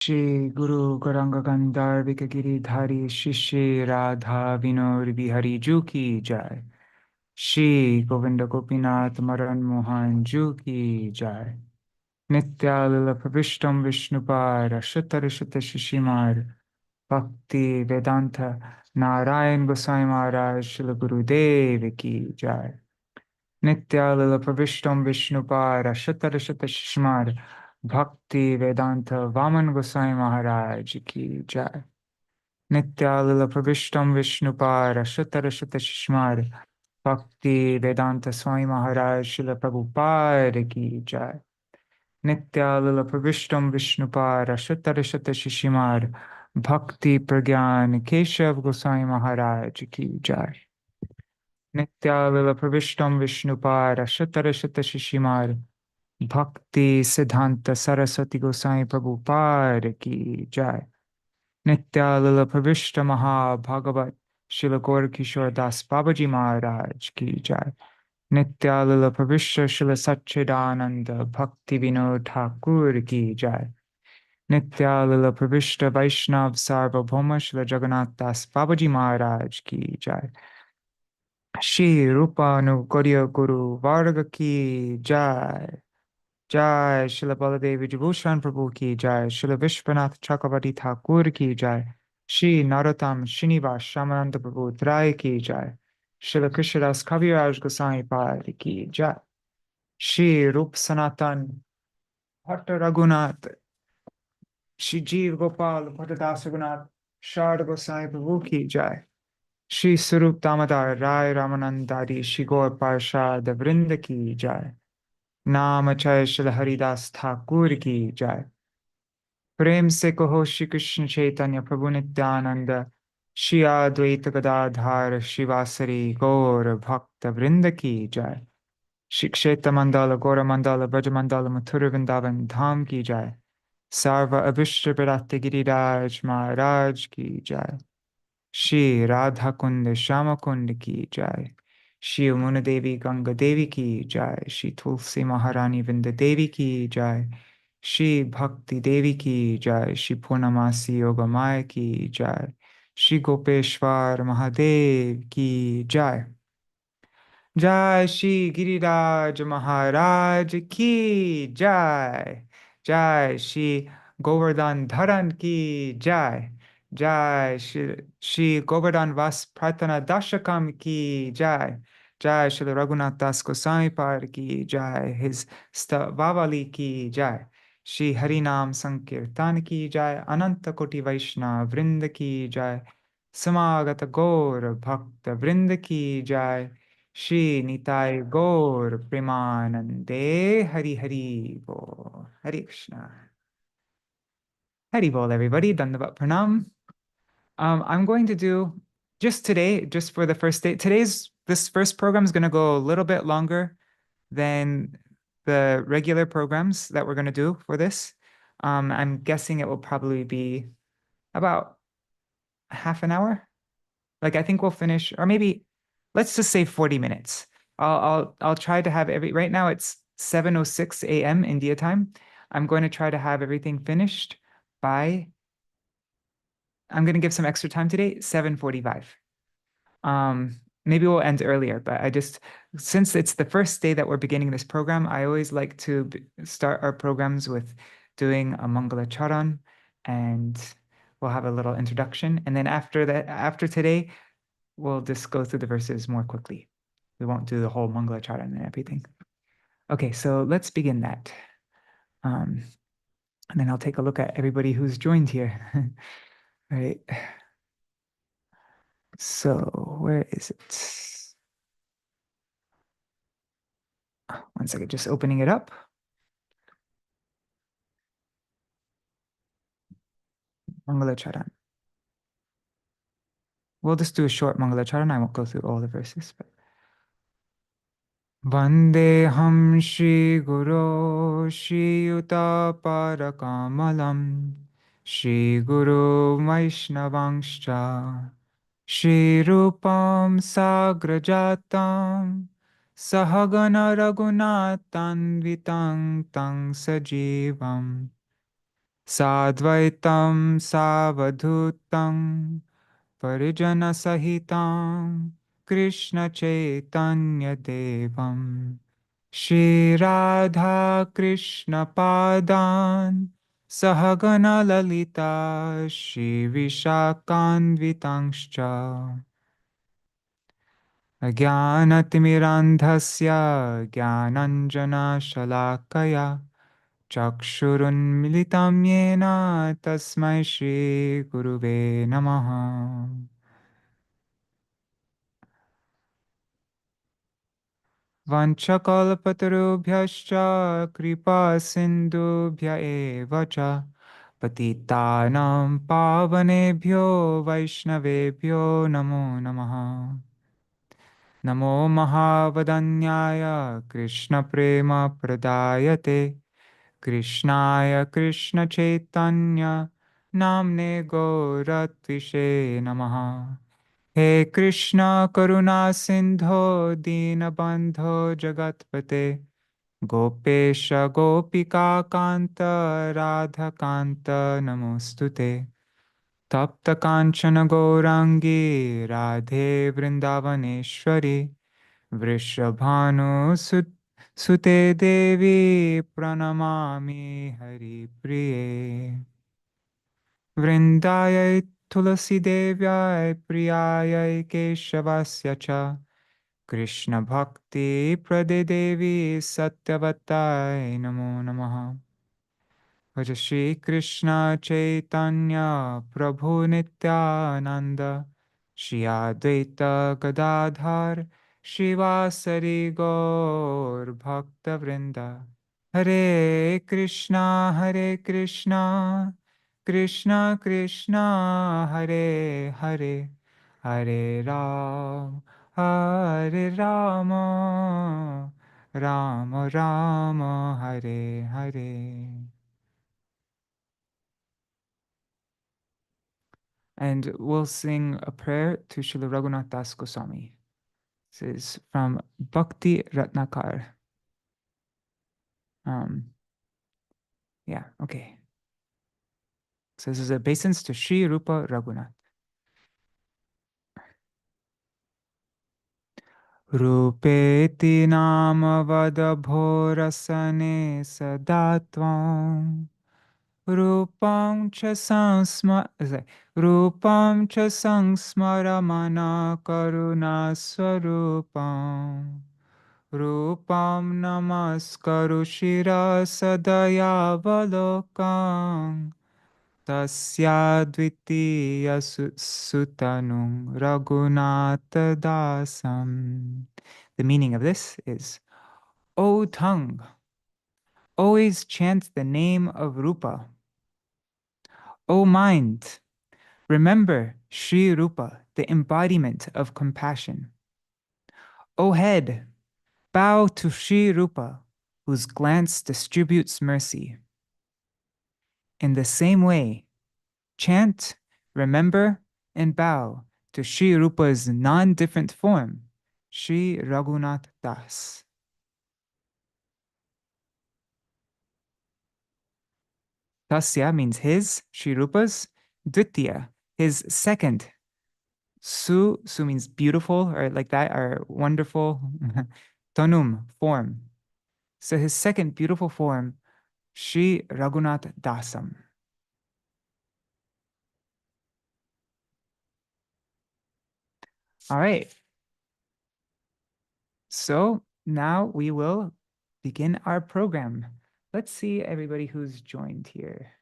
Shri Guru Gauranga Gandharvika Giridhari Shri Radha Vinod Bihari Ju ki Jai. Shri Govinda Gopinath Maran Mohan Ju ki Jai. Nitya Lila Pravishtam Vishnupar Ashatar Shata Shishimar Bhakti Vedanta Narayan Gosai Maharaj Shila Guru Dev ki Jai. Nitya Lila Pravishtam Vishnupar Ashatar Shata Shishimar Bhakti Vedanta Vaman Gosai Maharaj ki Jai. Nityalila Pravishtam Vishnupar Ashatarashata Shishmar Bhakti Vedanta Swami Maharaj Srila Prabhupada ki Jai. Nityalila Pravishtam Vishnupar Ashatarashata Shishimar Bhakti Pragyan Keshav Gosai Maharaj ki Jai. Nityalila Pravishtam Vishnupar Ashatarashata Shishimar Bhakti Siddhanta Saraswati Gosai Prabhupada ki Jai. Nityalila Pravishta Maha Bhagavat Srila Gaur Kishore Das Babaji Maharaj ki Jai. Nityalila Pravishta Srila Satchidananda Bhakti Vinod Thakur ki Jai. Nityalila Pravishta Vaishnav Sarvabhauma Srila Jagannath Das Babaji Maharaj ki Jai. Shri Rupa Anugarya Guru Varga ki Jai. Jai Srila Baladevi Vibhushan Prabhu ki Jai. Srila Vishwanath Chakravarti Thakur ki Jai. Shri Narottam Srinivas Shamananda Prabhu Trai ki Jai. Srila Krishnadas Kaviraj Goswami Pad ki Jai. Shri Rup Sanatan Bhatta Raghunath Shri Jeev Gopal Bhattadas Raghunath Sharda Goswami Prabhu ki Jai. Shri Sarup Damodar Rai Ramanandari Shri Gaur Parshad Vrinda ki Jai. नामचय Shri Haridas Thakur की जय. प्रेम से कहो श्री कृष्ण चैतन्य प्रभु नित्यानंद श्री अद्वैत गदाधार शिवासरी गौर भक्त वृंद की जय. श्री क्षेत्र मंडल गौर मंडल ब्रज मंडल मथुर वृंदावन धाम की जय. सर्व अभिष्ट विराट गिरिराज महाराज की जय. श्री राधा कुंड श्याम कुंड की जय. श्री यमुना देवी गंगा देवी की जय. श्री तुलसी महारानी वृंद देवी की जय. श्री भक्ति देवी की जय. श्री पूर्णमासी योगमाया की जय. श्री गोपेश्वर महादेव की जय. जय श्री गिरिराज महाराज की जय. जय श्री गोवर्धन धरन की जय. जय श्री गोवर्धन-वास-prārthanā-daśakam की जय. जय श्री रघुनाथ दास गोसाई पार की जय. हिज स्तवावली की जय. श्री हरिनाम संकीर्तन की जय. अनंत कोटि वैष्णव वृंद की जय. समागत गौर भक्त वृंद की जय. Shri Nitai Gaur Premanande Hari Hari Bol. Hare Krishna. Hari Bol, everybody. Dandavat Pranam. I'm going to do just today, just for the first day. This first program is going to go a little bit longer than the regular programs that we're going to do for this. I'm guessing it will probably be about half an hour. Like I think we'll finish, or maybe let's just say 40 minutes. I'll try to have right now it's 7:06 a.m. India time. I'm going to try to have everything finished by, I'm going to give some extra time today, 7:45. Maybe we'll end earlier, but since it's the first day that we're beginning this program, I always like to start our programs with doing a Mangala Charan, and we'll have a little introduction. And then after today, we'll just go through the verses more quickly. We won't do the whole Mangala Charan and everything. Okay, so let's begin that. And then I'll take a look at everybody who's joined here. Right. So where is it? One second, just opening it up. Mangala Charan. We'll just do a short Mangala Charan. I won't go through all the verses. But Vandeham Shri Guru Shri Yuta Parakamalam Shri Guru Vaishnavangscha Shri Rupam Sagrajatam Sahagana Raghunatan Vitang Tang Sajivam Sadvaitam savadhutam parijana sahitam Krishna Chaitanya Devam Shri Radha Krishna Padan Sahagana Lalita Shri Vishakanvitangscha Ajnanatimirandhasya Jnananjana Shalakaya Chakshurunmilitam yena tasmai Shri Guruve Namaha. Vanchakalpatarubhyascha kripa sindubhya eva cha patitanam pavanebhyo vaishnavebhyo namo namaha. Namo mahavadanyaya Krishna prema pradayate Krishnaya Krishna Chaitanya Namne Gauratvishe Namaha. He Krishna Karuna Sindho Dinabandho Jagatpate Gopesha Gopika Kanta Radha Kanta Namostute Tapta Kanchana Gaurangi Radhe Vrindavaneshwari Vrishabhanu Sute Devi Pranamami Hari Priye Vrindayai Tulasi Devyai Priyayai Keshavasya Cha Krishna Bhakti Prade Devi Satyavatai Namo Namaha Bhaja Shri Krishna Chaitanya Prabhu Nityananda Shri Advaita Gadadhar Shivasari Gaur Bhakta Vrinda Hare Krishna Krishna Krishna Hare Hare Hare Hare Rama Rama Rama Hare Hare. And we'll sing a prayer to Srila Raghunath Das Goswami. This is from Bhakti Ratnakar. Yeah, okay. So this is a obeisance to Sri Rupa Raghunath. Rupeti nama vada bhorasane sadatvam Rupam cha sangsmara karuna swarupam Rupam namaskaru shira sadaya valokam Tasya dvitiya sutanung Raghunatha dasam. The meaning of this is, O tongue, always chant the name of Rupa. O mind, remember Sri Rupa, the embodiment of compassion. O head, bow to Sri Rupa, whose glance distributes mercy. In the same way, chant, remember, and bow to Sri Rupa's non-different form, Sri Raghunath Das. Tasya means his, Sri Rupa's. Dvitiya, his second. Su means beautiful, or like that, or wonderful. Tanum, form. So his second beautiful form, Sri Raghunath Dasam. All right. So now we will begin our program. Let's see everybody who's joined here.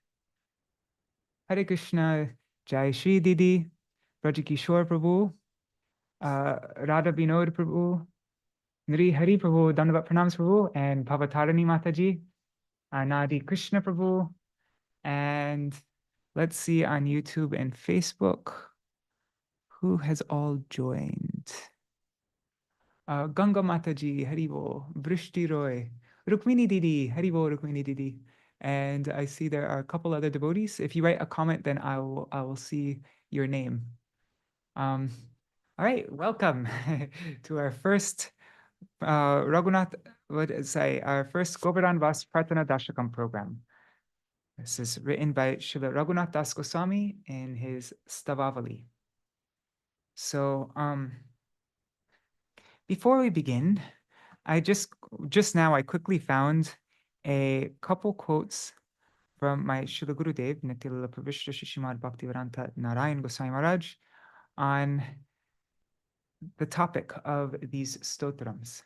Hare Krishna, Jai Shri Didi, Brajakishore Prabhu, Radha Vinod Prabhu, Nri Hari Prabhu, Dandavat Pranams Prabhu, and Bhavatarani Mataji, Nadi Krishna Prabhu, and let's see on YouTube and Facebook who has all joined. Ganga Mataji, Haribo, Vrishti Roy, Rukmini Didi, Haribo, Rukmini Didi. And I see there are a couple other devotees. If you write a comment, then I will see your name. All right, welcome to our first our first Govardhana-vāsa-prārthanā-daśakam program. This is written by Srila Raghunath Das Goswami in his Stavavali. So before we begin, I just now I quickly found a couple quotes from my Srila Gurudev, Nityalila Pravishta Shishimad Bhaktivedanta Narayan Goswami Maharaj, on the topic of these stotrams.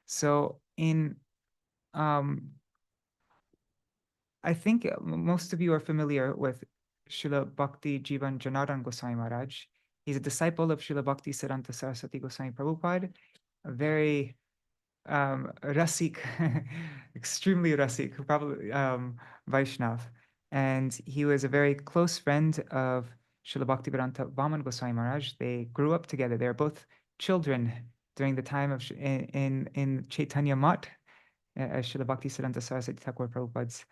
So I think most of you are familiar with Srila Bhakti Jivan Janardhan Goswami Maharaj. He's a disciple of Srila Bhakti Siddhanta Saraswati Goswami Prabhupada, a very rasik, extremely rasik, probably Vaishnav. And he was a very close friend of Srila Bhaktivedanta Vaman Goswami Maharaj. They grew up together. They were both children during the time of in Chaitanya Mat, Srila Bhakti Siddhanta Saraswati Thakur Prabhupada's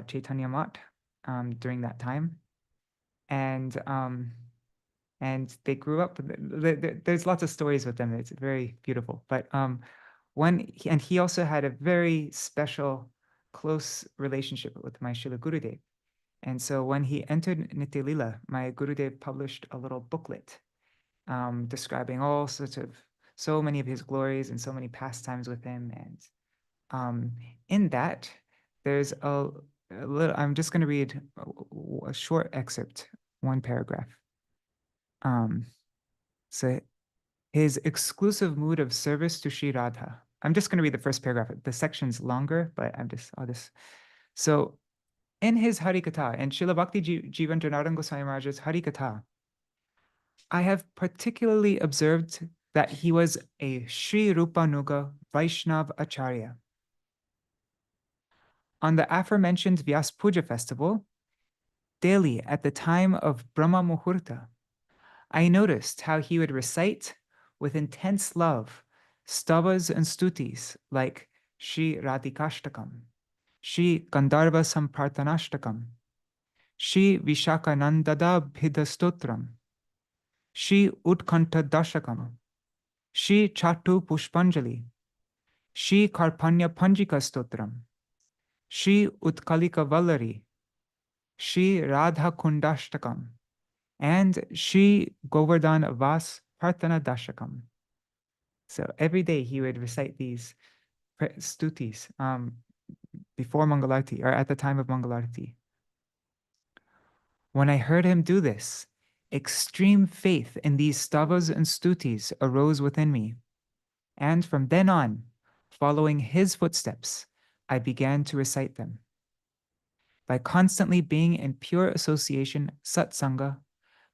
Chaitanya Mat during that time. And they grew up. There's lots of stories with them. It's very beautiful. But he also had a very special, close relationship with my Srila Gurudev. And so when he entered Nitya Lila, my Gurudev published a little booklet describing all sorts of, so many of his glories and so many pastimes with him. And in that, there's a little, I'm just going to read a short excerpt, one paragraph. So his exclusive mood of service to Sri Radha. I'm just going to read the first paragraph. The section's longer, but I'll just. So in his Harikatha, in Srila Bhakti Jivan Janardhan Goswami Maharaj's Harikatha, I have particularly observed that he was a Sri Rupanuga Vaishnav Acharya. On the aforementioned Vyas Puja festival, daily at the time of Brahma Muhurta, I noticed how he would recite with intense love stavas and stutis like Śrī Radhikashtakam, Śrī Gandharva-samprarthanā-daśakam, Śrī Vishakhanandada-bhida-stotram, Śrī Utkanta-daśakam, Śrī Chatu-pushpanjali, Śrī Karpanya-panjika-stotram, Śrī Utkalika-vallari, Śrī Radha-kundashtakam, and Śrī Govardhana-vāsa-prārthanā-daśakam. So every day he would recite these stutis before Mangalarti or at the time of Mangalarti. When I heard him do this, extreme faith in these stavas and stutis arose within me. And from then on, following his footsteps, I began to recite them. By constantly being in pure association, satsanga,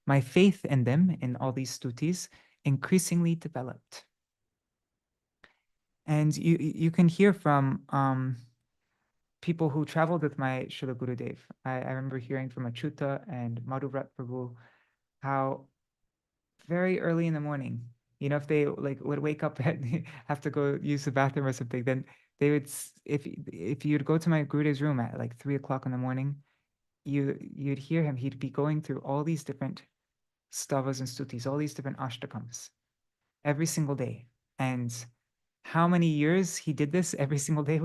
my faith in them, in all these stutis, increasingly developed. And you can hear from people who traveled with my Srila Gurudev. I remember hearing from Achyuta and Madhuvrat Prabhu how very early in the morning, if they would wake up and have to go use the bathroom or something, then they would, if you'd go to my Gurudev's room at 3 o'clock in the morning, you'd hear him. He'd be going through all these different stavas and stutis, all these different ashtakams, every single day. And how many years he did this every single day,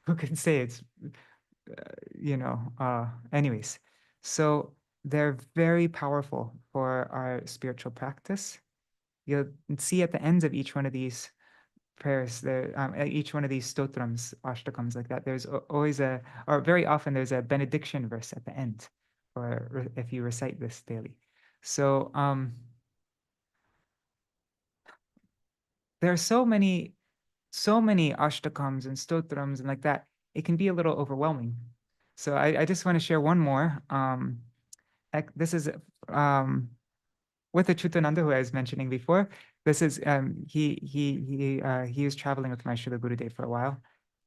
who can say? It's, anyways. So they're very powerful for our spiritual practice. You'll see at the ends of each one of these prayers, each one of these stotrams, ashtakams like that, there's always or very often there's a benediction verse at the end, or if you recite this daily. So there are so many ashtakams and stotrams and like that, it can be a little overwhelming. So I just want to share one more. This is with Achyutananda, who I was mentioning before. This is he was traveling with my Srila Gurudev for a while,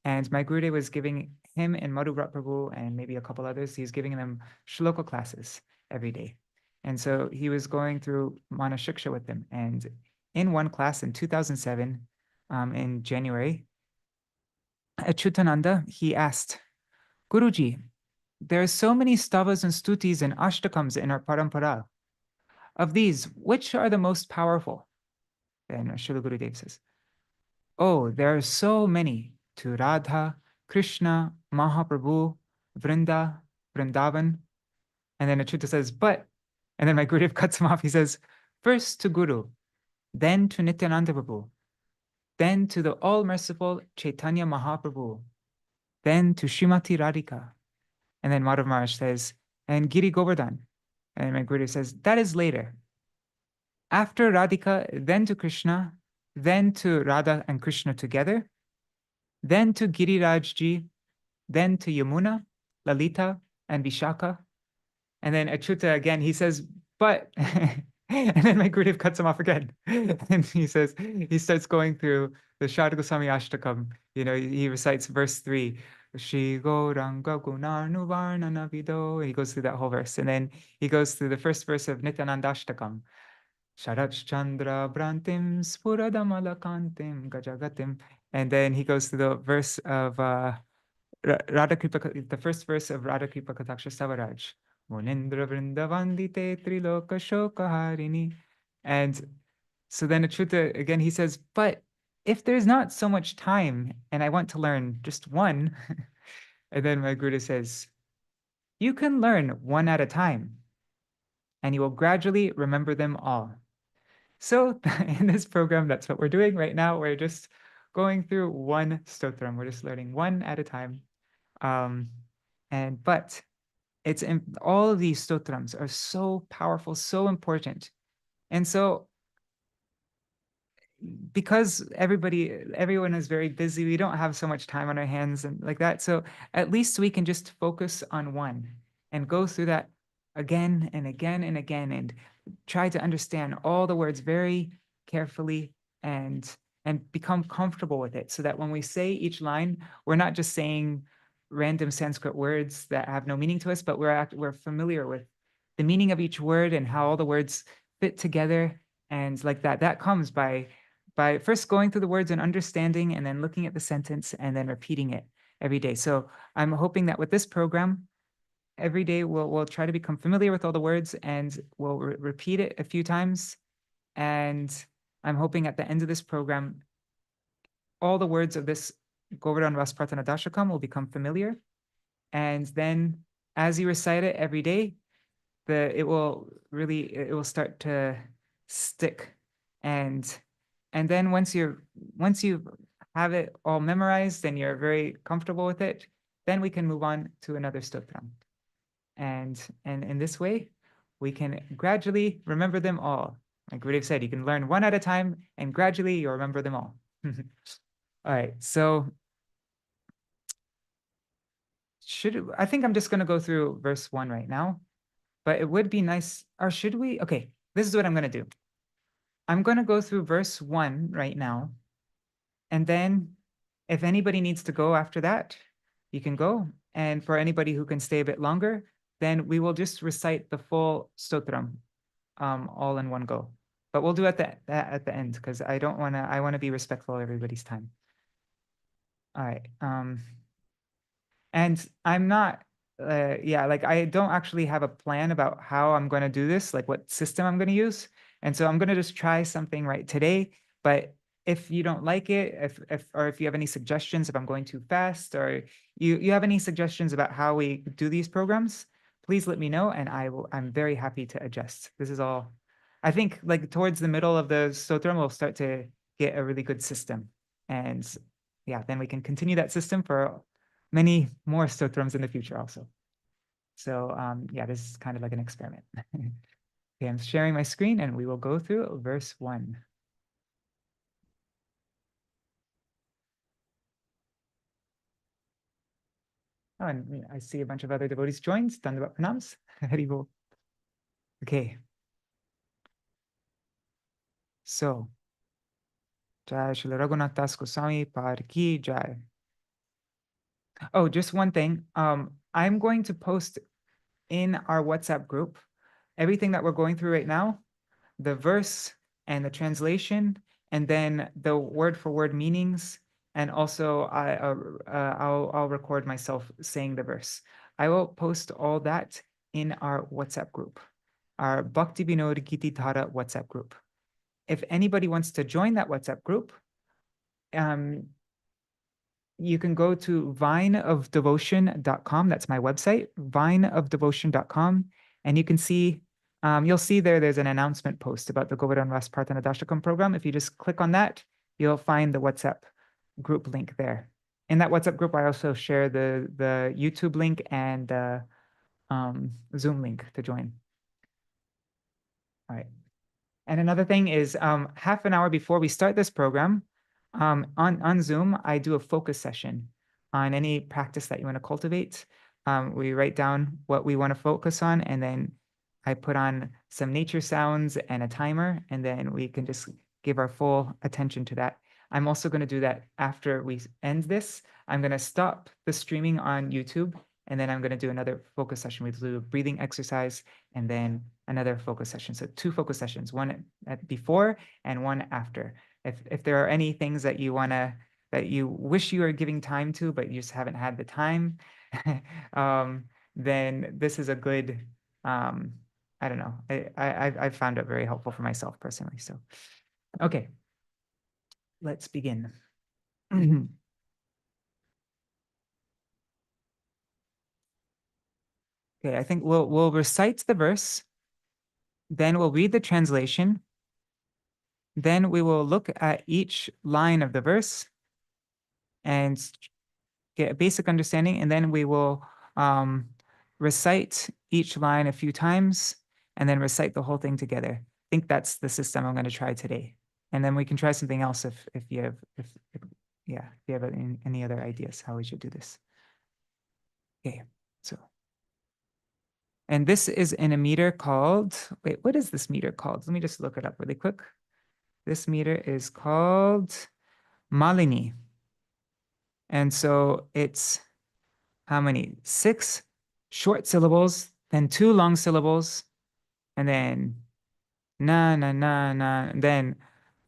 and my Gurudev was giving him and Madhuvrat Prabhu and maybe a couple others, he's giving them shloka classes every day. And so he was going through Mana Shiksha with them. And in one class in 2007, in January, Achyutananda, he asked, Guruji, there are so many stavas and stutis and ashtakams in our parampara. Of these, which are the most powerful? And Srila Gurudev says, oh, there are so many to Radha, Krishna, Mahaprabhu, Vrindavan. And then Achyuta says, but, and then my Gurudev cuts him off. He says, first to Guru, then to Nityananda Prabhu, then to the all-merciful Chaitanya Mahaprabhu, then to Srimati Radhika. And then Madhav Maharaj says, and Giri Govardhan. And my Gurudev says, that is later. After Radhika, then to Krishna, then to Radha and Krishna together, then to Girirajji, then to Yamuna, Lalita, and Vishaka. And then Achyuta again, he says, but, and then my Gurudev cuts him off again. And he says, he starts going through the Śrī Govardhana-vāsa-prārthanā-daśakam. You know, he recites verse 3, Śrī Govardhana-vāsa-prārthanā-daśakam. He goes through that whole verse. And then he goes through the first verse of Nityananda-daśakam. Sharach-chandra Brantim Spuradamalakantim Gajagatim. And then he goes to the verse of Radha Kripa, the first verse of Radha Kripa Kataksha Savaraj. Munindra Vrindavandite Triloka Shokaharini. And so then Achyuta, again, he says, but if there's not so much time and I want to learn just one, and then my Guru says, you can learn one at a time and you will gradually remember them all. So in this program, that's what we're doing right now. We're just going through one stotram. We're just learning one at a time. But it's all of these stotrams are so powerful, so important. And so because everyone is very busy, we don't have so much time on our hands and like that. So at least we can just focus on one and go through that again and again and again and try to understand all the words very carefully and become comfortable with it so that when we say each line, we're not just saying random Sanskrit words that have no meaning to us, but we're familiar with the meaning of each word and how all the words fit together. And like that comes by first going through the words and understanding and then looking at the sentence and then repeating it every day. So I'm hoping that with this program, every day we'll try to become familiar with all the words and we'll repeat it a few times. And I'm hoping at the end of this program, all the words of this Govardhana-vāsa-prārthanā-daśakam will become familiar. And then as you recite it every day, it will start to stick. And then once you have it all memorized and you're very comfortable with it, then we can move on to another stotram. And in this way, we can gradually remember them all. Like Gurudev said, you can learn one at a time and gradually you'll remember them all. All right, so I think I'm just going to go through verse 1 right now, but it would be nice, or should we? Okay, this is what I'm going to do. I'm going to go through verse 1 right now, and then if anybody needs to go after that, you can go. And for anybody who can stay a bit longer, then we will just recite the full stotram all in one go. But we'll do that at the end because I want to be respectful of everybody's time. All right. And I'm not, I don't actually have a plan about how I'm going to do this, like what system I'm going to use. And so I'm going to just try something right today. But if you don't like it, if you have any suggestions, if I'm going too fast, or you have any suggestions about how we do these programs, please let me know, and I'm very happy to adjust. This is all, I think, like towards the middle of the stotram, we'll start to get a really good system. And yeah, then we can continue that system for many more stotrams in the future also. So yeah, this is kind of like an experiment. Okay, I'm sharing my screen and we will go through verse 1. Oh, and I see a bunch of other devotees joined. Dandavat pranams. Haribol. Okay. So, Jai Srila Raghunath Das Goswami Par Ki Jai. Oh, just one thing. I'm going to post in our WhatsApp group everything that we're going through right now, the verse and the translation, and then the word for word meanings. And also I'll record myself saying the verse. I will post all that in our WhatsApp group, our Bhakti Vinod Giti Dhara WhatsApp group. If anybody wants to join that WhatsApp group, you can go to vineofdevotion.com. That's my website, vineofdevotion.com. And you can see, you'll see there's an announcement post about the Govardhana-vāsa-prārthanā-daśakam program. If you just click on that, you'll find the WhatsApp group link there. In that WhatsApp group, I also share the YouTube link and the Zoom link to join. All right. And another thing is half an hour before we start this program, on Zoom, I do a focus session on any practice that you want to cultivate. We write down what we want to focus on, and then I put on some nature sounds and a timer, and then we can just give our full attention to that. I'm also going to do that after we end this. I'm going to stop the streaming on YouTube, and then I'm going to do another focus session. We do a breathing exercise and then another focus session. So 2 focus sessions, one at before and one after. If there are any things that you that you wish you were giving time to, but you just haven't had the time, then this is a good, I don't know. I've found it very helpful for myself personally. So, okay, let's begin. Okay, I think we'll recite the verse, then we'll read the translation, then we will look at each line of the verse and get a basic understanding, and then we will recite each line a few times and then recite the whole thing together. I think that's the system I'm going to try today. And then we can try something else if you have any other ideas how we should do this. Okay, so. And this is in a meter called, wait, what is this meter called? Let me just look it up really quick. This meter is called Malini. And so it's how many? 6 short syllables, then 2 long syllables, and then na, na, na, na. Then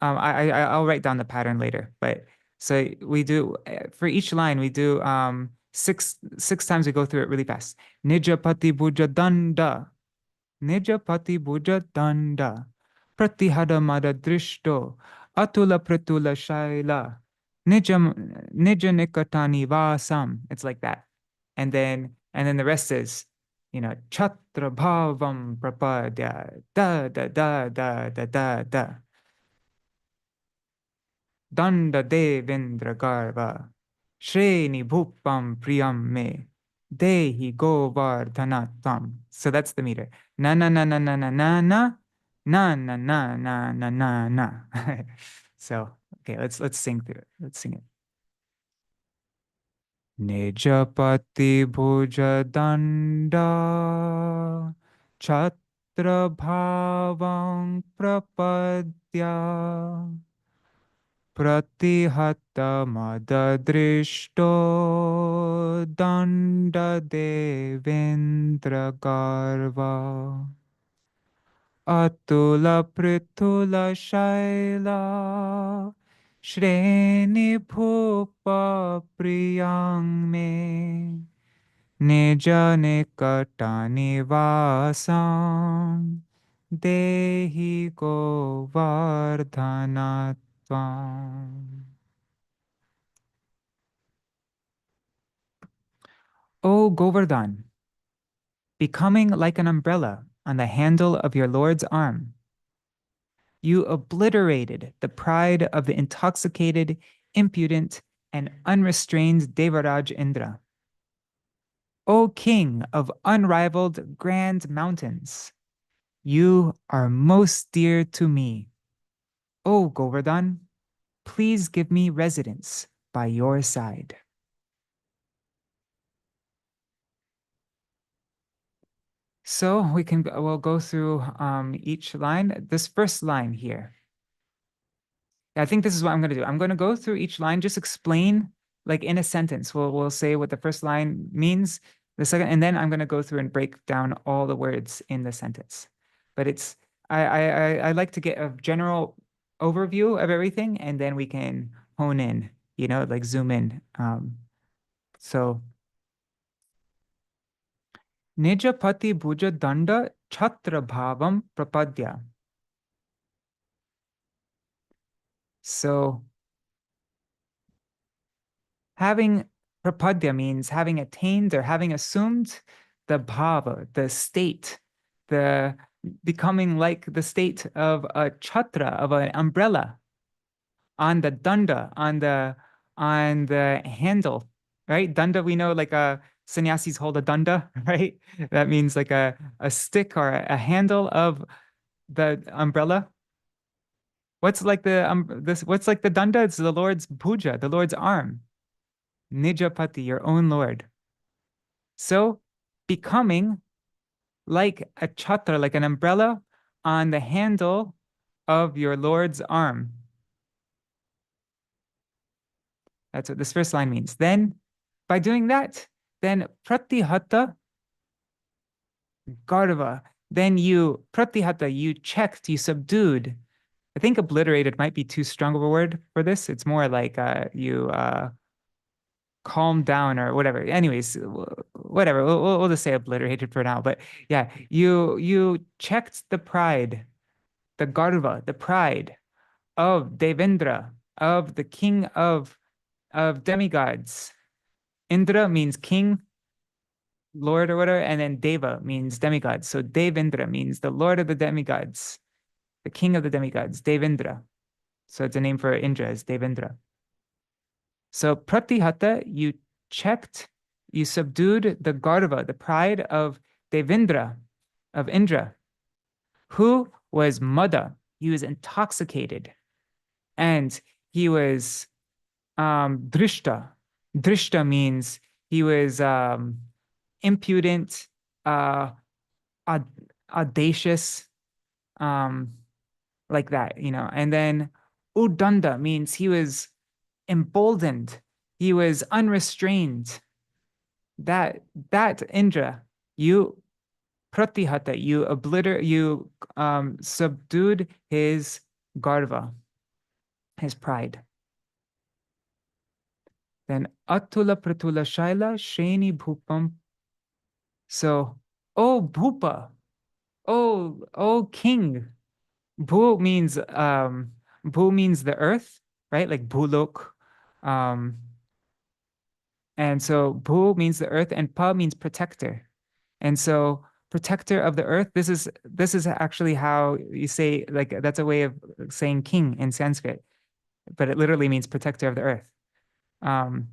I'll write down the pattern later. But so we do, for each line, we do six times we go through it really fast. Nija-pati-bhuja-daṇḍa. Nija-pati-bhuja-daṇḍa. Pratihada-mada-drishto. Atula-pṛthula-śaila. Nija-nikaṭa-nivāsaṁ. It's like that. And then the rest is, cchatra-bhāvaṁ prapadya. Da, da, da, da, da, da, da. Danda devendra garva. Śreṇi-bhūpam priyaṁ me. Dehi Govardhana tvam. So that's the meter. Na na na na na na na na na na na na na na na. So okay, let's sing through it. Let's sing it. Nija-pati-bhuja-daṇḍa-cchatra-bhāvaṁ prapadya. Pratihata-mada-drishto danda devendra garva. Atula-pṛthula-śaila-śreṇi-bhūpa priyaṁ me. Nija-nikaṭa-nivāsaṁ. Dehi Govardhana tvam. O Govardhan, becoming like an umbrella on the handle of your Lord's arm, you obliterated the pride of the intoxicated, impudent, and unrestrained Devarāja Indra. O King of unrivaled grand mountains, you are most dear to me. O Govardhan, please give me residence by your side. So we'll go through each line. This first line here. I think this is what I'm going to do. I'm going to go through each line, just explain like in a sentence. We'll say what the first line means, the second, and then I'm going to go through and break down all the words in the sentence. But I like to get a general overview of everything, and then we can hone in, like zoom in. So nija-pati-bhuja-daṇḍa-cchatra-bhāvaṁ prapadya. So Having prapadya means having attained or having assumed the bhava, the state, the becoming like the state of a chhatra, of an umbrella on the danda, on the handle, right? Danda, we know like sannyasis hold a danda, right? That means like a stick or a handle of the umbrella. What's like what's like the danda? It's the Lord's puja, the Lord's arm. Nija-pati, your own Lord. So becoming like a chhatra, like an umbrella on the handle of your Lord's arm. That's what this first line means. Then, by doing that, then pratihata garva, then you pratihata, you checked, you subdued. I think obliterated might be too strong of a word for this. It's more like you calmed down or whatever. Anyways, whatever. We'll just say obliterated for now. But yeah, you checked the pride, the garva, the pride of Devendra, of the king of demigods. Indra means king, lord, or whatever, and then Deva means demigod. So Devendra means the lord of the demigods, the king of the demigods, Devendra. So it's a name for Indra, as Devendra. So pratihata, you checked, you subdued the garva, the pride of Devendra, of Indra, who was mada. He was intoxicated, and he was drishta. Drishta means he was impudent, audacious, like that, you know. And then udanda means he was emboldened, he was unrestrained. That Indra, you pratihata, you subdued his garva, his pride. Then atula-pṛthula-śaila-śreṇi-bhūpam. So, oh Bhupa, oh king. Bhu means the earth, right? Like bhulok. And so bhu means the earth, and pa means protector. And so protector of the earth, this is actually how you say, like, that's a way of saying king in Sanskrit, but it literally means protector of the earth. And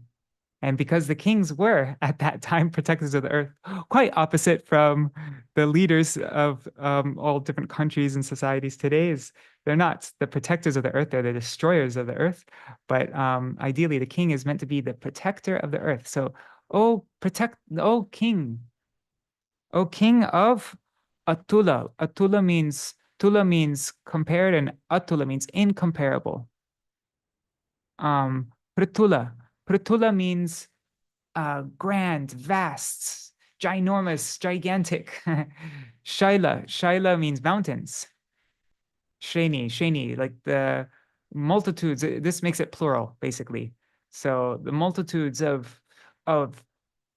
because the kings were at that time protectors of the earth, quite opposite from the leaders of all different countries and societies today, is they're not the protectors of the earth, they're the destroyers of the earth. But ideally, the king is meant to be the protector of the earth. So, oh king of atula. Tula means compared, and atula means incomparable. Pṛthula means grand, vast, ginormous, gigantic. Śaila means mountains. Śreṇi, like the multitudes. This makes it plural, basically. So the multitudes of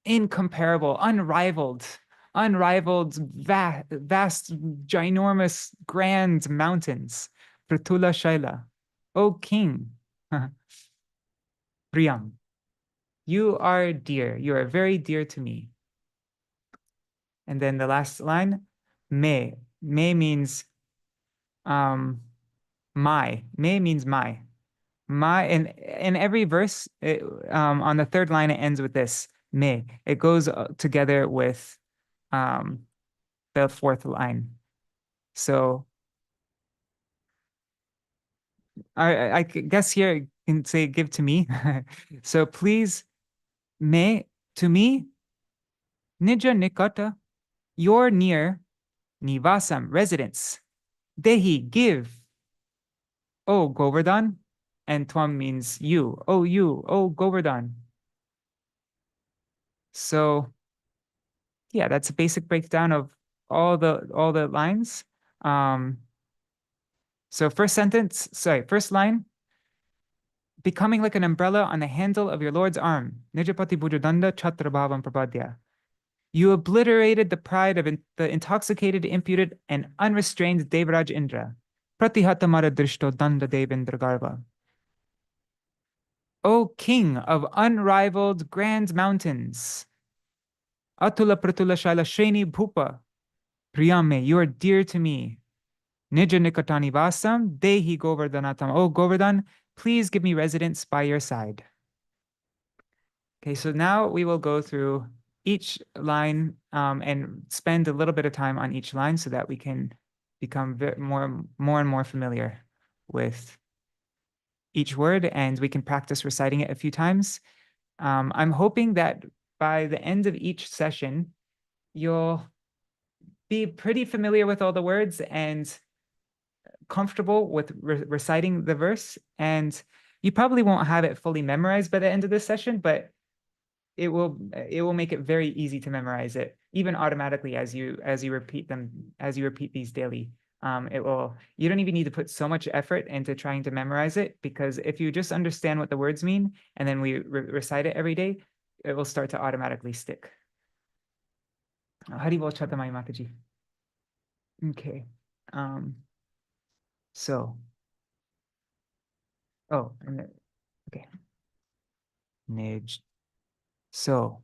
incomparable, unrivaled, vast, ginormous, grand mountains. Pṛthula-śaila. O king. priyaṁ. You are dear. You are very dear to me. And then the last line, me. Me means my. Me means my. My, in every verse, on the third line, it ends with this, me. It goes together with the fourth line. So I guess here you can say give to me. So please, me, to me, nija-nikaṭa, your near, nivāsaṁ, residence. Dehi, give. Oh, Govardhan. And tvam means you. Oh, Govardhan. So yeah, that's a basic breakdown of all the lines. So first line, becoming like an umbrella on the handle of your Lord's arm. Nija-pati-bhuja-daṇḍa-cchatra-bhāvaṁ prapadya. You obliterated the pride of the intoxicated, impudent, and unrestrained Devarāja Indra. Pratihata mara drishto danda Devendra garva. O king of unrivaled grand mountains, atula-pṛthula-śaila-śreṇi-bhūpa, priyaṁ, you are dear to me. Nija-nikaṭa-nivāsaṁ, dehi Govardhanatam. Oh, Govardhan, please give me residence by your side. Okay, so now we will go through each line and spend a little bit of time on each line so that we can become more and more familiar with each word, and we can practice reciting it a few times. I'm hoping that by the end of each session, you'll be pretty familiar with all the words and comfortable with reciting the verse. And you probably won't have it fully memorized by the end of this session, but it will make it very easy to memorize it, even automatically as you repeat these daily. You don't even need to put so much effort into trying to memorize it, because if you just understand what the words mean and then we recite it every day, it will start to automatically stick. Haribol Chatamai Mataji. Okay. So. Oh, and then, okay. Nij. So.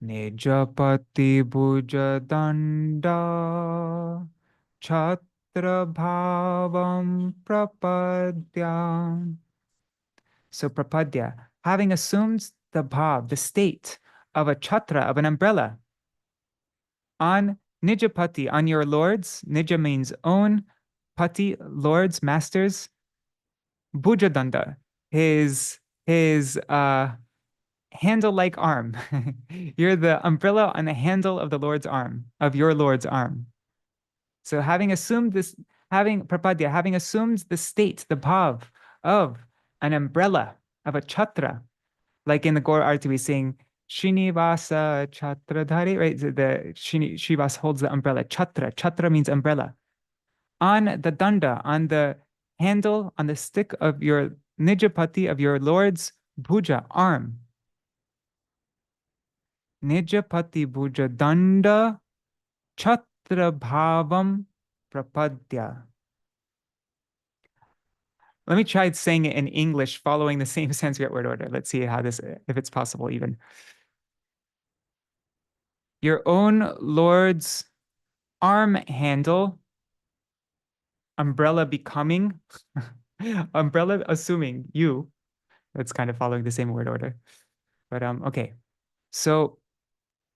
nija-pati-bhuja-daṇḍa-cchatra-bhāvaṁ prapadya. So prapadya, having assumed the bhav, the state of a chhatra, of an umbrella, on nija-pati, on your lords. Nija means own, pati, lords, masters. Bhuja-daṇḍa, his handle-like arm. You're the umbrella on the handle of the Lord's arm, of your Lord's arm. So having assumed this, prapadya, having assumed the state, the bhav of an umbrella, of a chhatra, like in the Gaur Arti we sing, Srinivasa Chhatradhari, right? The Srinivasa holds the umbrella. Chhatra means umbrella. On the danda, on the handle, on the stick of your nija-pati, of your Lord's bhuja, arm. nija-pati-bhuja-daṇḍa-cchatra-bhāvaṁ prapadya. Let me try saying it in English following the same Sanskrit word order. Let's see if it's possible even. Your own Lord's arm handle, umbrella becoming, umbrella assuming you. That's kind of following the same word order. But okay. So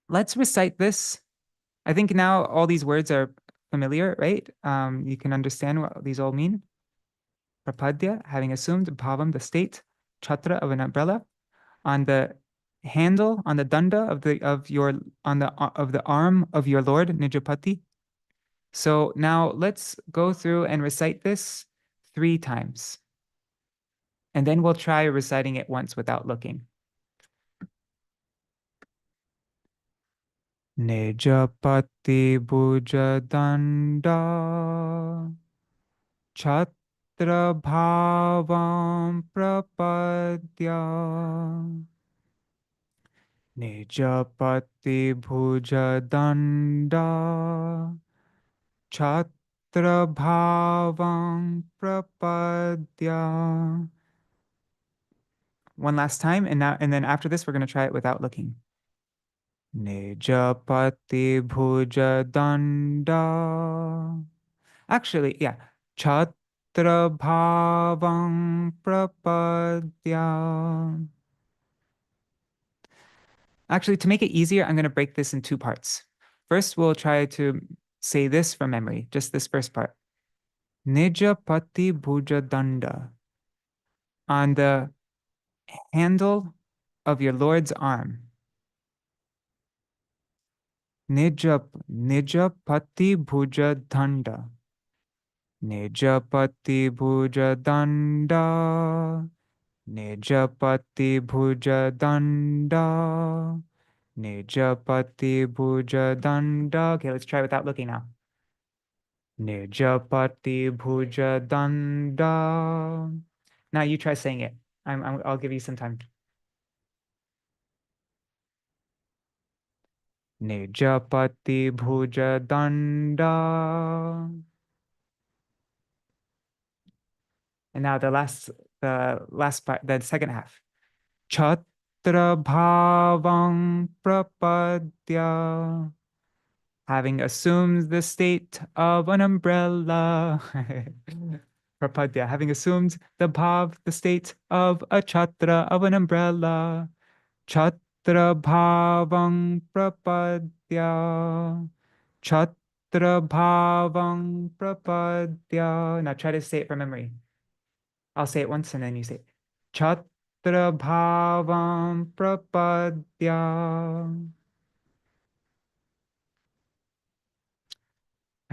let's recite this. I think now all these words are familiar, right? You can understand what these all mean. Prapadya, having assumed bhavam, the state, chhatra, of an umbrella, on the handle, on the danda of the arm of your Lord, nija-pati. So now let's go through and recite this 3 times. And then we'll try reciting it once without looking. nija-pati-bhuja-daṇḍa cchatra-bhāvaṁ prapadya. nija-pati-bhuja-daṇḍa cchatra-bhāvaṁ prapadya. One last time, and then after this, we're going to try it without looking. nija-pati-bhuja-daṇḍa. Actually, yeah. Cchatra-bhāvaṁ prapadya. Actually, to make it easier, I'm going to break this in 2 parts. First, we'll try to say this from memory, just this first part. nija-pati-bhuja-daṇḍa. On the handle of your Lord's arm. nija-pati-bhuja-daṇḍa. nija-pati-bhuja-daṇḍa. nija-pati-bhuja-daṇḍa. nija-pati-bhuja-daṇḍa. Okay, let's try without looking now. nija-pati-bhuja-daṇḍa. Now you try saying it. I'll give you some time. nija-pati-bhuja-daṇḍa. 。 . 。 . 。 . 。 . 。 . 。 . 。 . 。 . 。 . 。 . 。 . 。 . 。 . 。 。 . 。 。 . 。 。 。 。 。 。 。 。 。 。 。 . 。 。 . 。 。 。And now the last part, the second half. Chhatra-bhāvaṁ prapadya, having assumed the state of an umbrella. Prapadya, having assumed the state of a chhatra, of an umbrella. Chhatra-bhāvaṁ prapadya. Chhatra-bhāvaṁ prapadya. Now try to say it from memory. I'll say it once and then you say it. Chhatra-bhāvaṁ prapadya.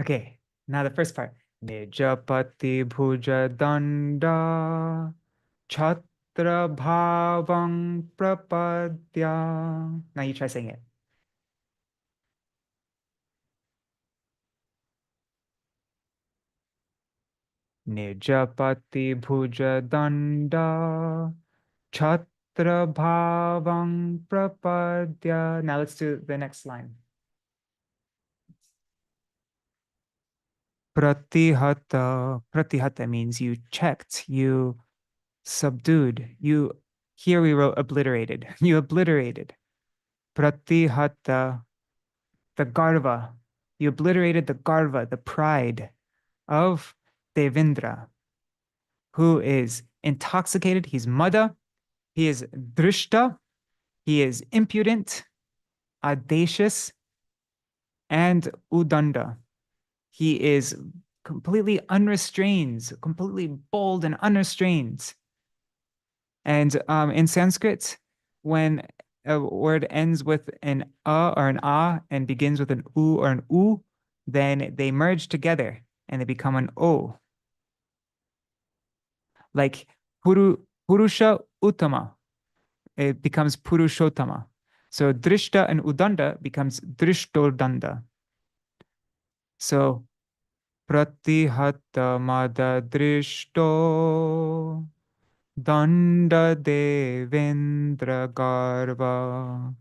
Okay, now the first part. Nija-pati-bhuja-daṇḍa, chhatra-bhāvaṁ prapadya. Now you try saying it. Nija-pati-bhuja-daṇḍa, chhatra-bhāvaṁ prapadya. Now let's do the next line. Pratihata means you checked, you subdued. Here we wrote obliterated. You obliterated. Pratihata, the garva. You obliterated the garva, the pride of Devendra, who is intoxicated. He's mada. He is drishta. He is impudent, audacious, and udanda. He is completely unrestrained, completely bold and unrestrained. And in Sanskrit, when a word ends with an a or an a and begins with an u or an u, then they merge together and they become an o. Like purusha uttama, it becomes purushottama. So drishta and udanda becomes drishtodanda. So pratihatamada drishto danda devendra garva.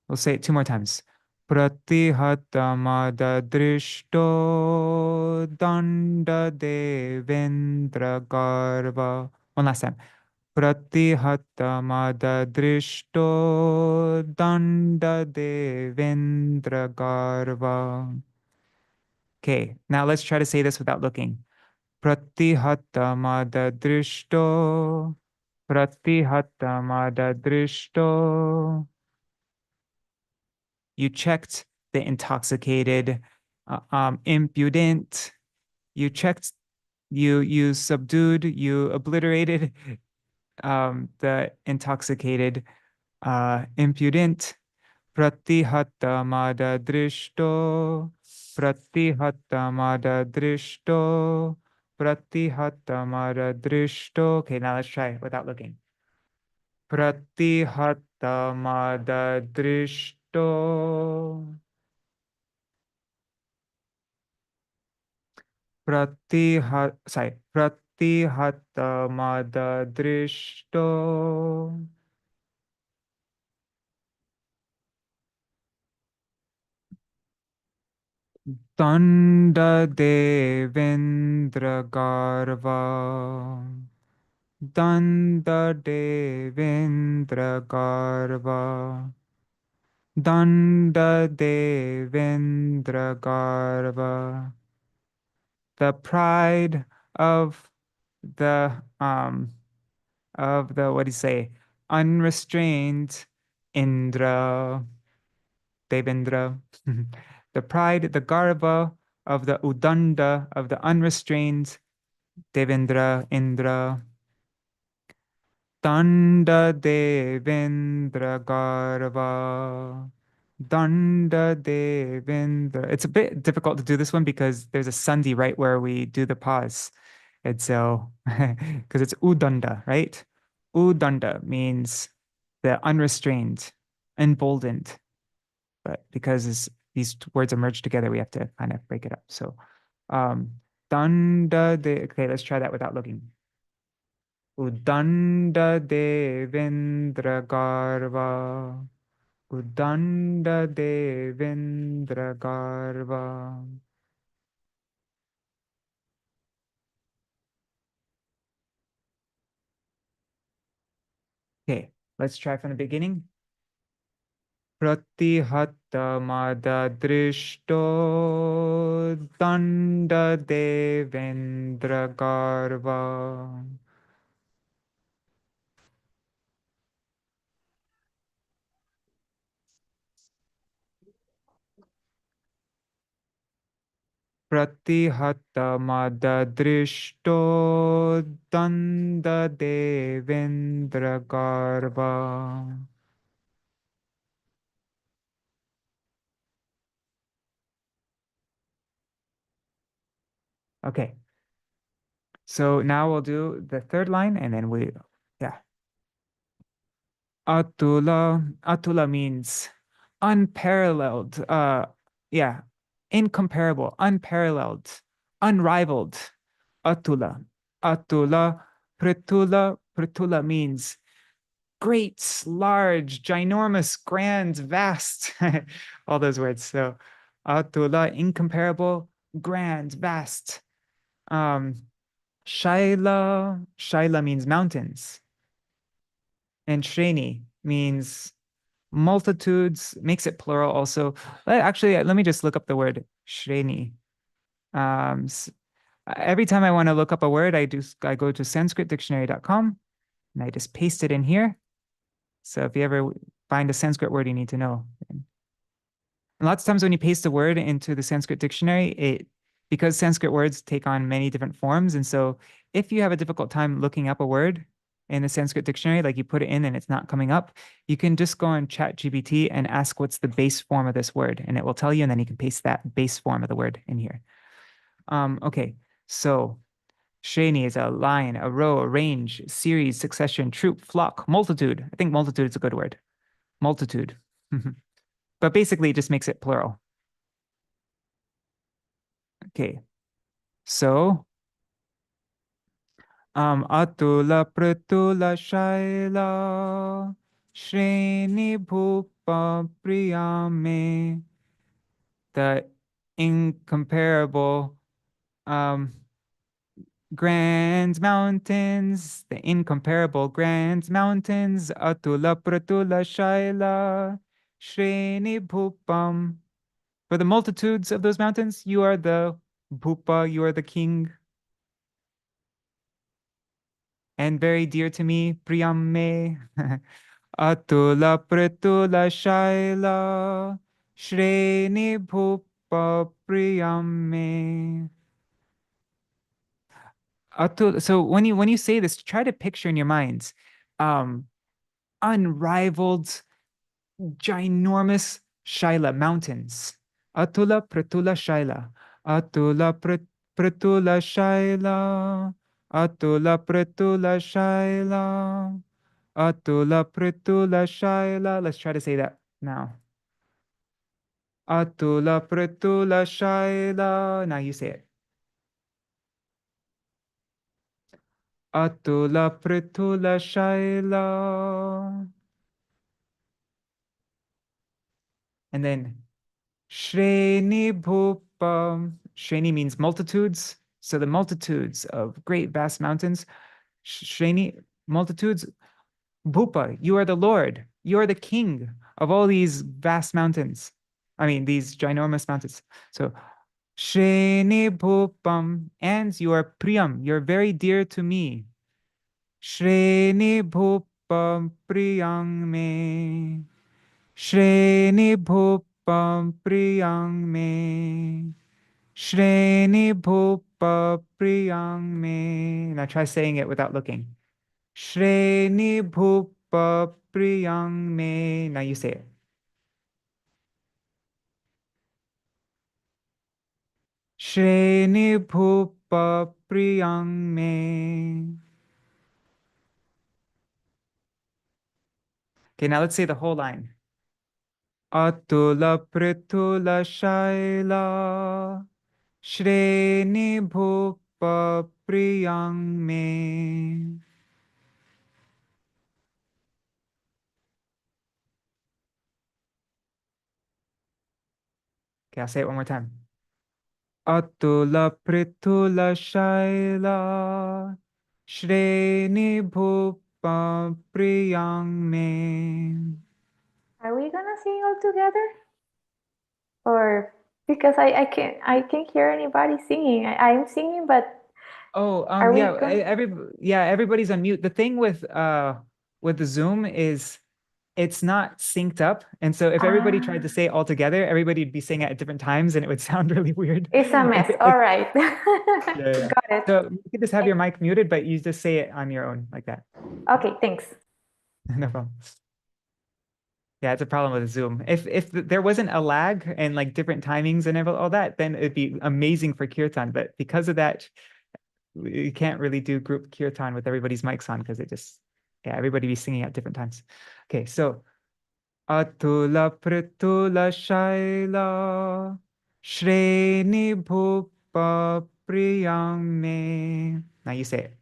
We'll say it two more times. Pratihatamada drishto danda devendra garva. One last time. Pratihatamada drishto danda devendra garva. Okay, now let's try to say this without looking. Pratihatamada drishto, pratihatamada drishto. You checked the intoxicated, impudent. You checked, you subdued, you obliterated the intoxicated, impudent. Pratihatamada drishto, pratihatamada drishto, pratihatamada drishto. Okay, now let's try it without looking. Pratihatamada drishto. Pratihatamada drishto. Danda devendra garva. Danda devendra garva. Danda devendra garva. The pride of the what do you say? Unrestrained Indra. Devendra. The pride, the garva of the udanda, of the unrestrained Devendra, Indra. Danda Devendra garva. Danda Devendra. It's a bit difficult to do this one because there's a sandhi right where we do the pause. And so, because it's udanda, right? Udanda means the unrestrained, emboldened. But because these words are merged together, we have to kind of break it up. So, danda de. Okay, let's try that without looking. Udanda devendra garva. Udanda devendra garva. Okay, let's try from the beginning. Pratihatamada-drishto danda-devendra-garva. Pratihatamada-drishto danda-devendra-garva. Okay, so now we'll do the third line and then yeah. Atula means unparalleled, yeah, incomparable, unparalleled, unrivaled. Atula-pṛthula-śaila-śreṇi-bhūpa means great, large, ginormous, grand, vast, all those words. So atula, incomparable, grand, vast. Śaila means mountains. And Śreṇi means multitudes, makes it plural also. Actually, let me just look up the word Śreṇi. Um, every time I want to look up a word, I go to sanskritdictionary.com and I just paste it in here. So if you ever find a Sanskrit word you need to know. And lots of times when you paste a word into the Sanskrit dictionary, because Sanskrit words take on many different forms. And so if you have a difficult time looking up a word in the Sanskrit dictionary, like you put it in and it's not coming up, you can just go on ChatGPT and ask what's the base form of this word, and it will tell you, and then you can paste that base form of the word in here. Okay, so Śreṇi is a line, a row, a range, series, succession, troop, flock, multitude. I think multitude is a good word. Multitude. But basically it just makes it plural. Okay, so atula-pṛthula-śaila-śreṇi-bhūpa priyaṁ, the incomparable grand mountains, the incomparable grand mountains, atula-pṛthula-śaila-śreṇi-bhūpam. For the multitudes of those mountains, you are the Bhupa, you are the king. And very dear to me, priyaṁ. atula-pṛthula-śaila-śreṇi-bhūpa priyaṁ. So when you say this, try to picture in your minds unrivaled, ginormous Shaila mountains. Atula-pṛthula-śaila. Atula-pṛthula-śaila. Atula-pṛthula-śaila. Atula-pṛthula-śaila. Let's try to say that now. Atula-pṛthula-śaila. Now you say it. Atula-pṛthula-śaila. And then Śreṇi-bhūpa. Śreṇi means multitudes. So the multitudes of great vast mountains. Śreṇi, multitudes. Bhupa, you are the Lord. You are the king of all these vast mountains. I mean, these ginormous mountains. So Śreṇi-bhūpam, and you are priyaṁ. You're very dear to me. Śreṇi-bhūpam priyaṁ me. Śreṇi-bhūpam priyaṁ me. Śreṇi-bhūpa priyaṁ me. Now try saying it without looking. Śreṇi-bhūpa priyaṁ me. Now you say it. Śreṇi-bhūpa priyaṁ me. Okay, now let's say the whole line. Atula-pṛthula-śaila. Śreṇi-bhūpa priyaṁ me. Okay, I'll say it one more time. Atula-pṛthula-śaila. Śreṇi-bhūpa priyaṁ me. Are we gonna sing all together? Or because I can't hear anybody singing. I'm singing, but Oh, are we yeah, going? everybody's on mute. The thing with the Zoom is it's not synced up. And so if everybody tried to Ah, say it all together, everybody'd be saying it at different times and it would sound really weird. it's a mess. All right. Yeah. Got it. So you could just have your mic muted, but you just say it on your own like that. Okay, thanks. No problem. Yeah, it's a problem with Zoom. If there wasn't a lag and like different timings and all that, then it'd be amazing for kirtan. But because of that, you can't really do group kirtan with everybody's mics on because it just, yeah, everybody be singing at different times. Okay, so atula-pṛthula-śaila-śreṇi-bhūpa priyaṁ me. Now you say it.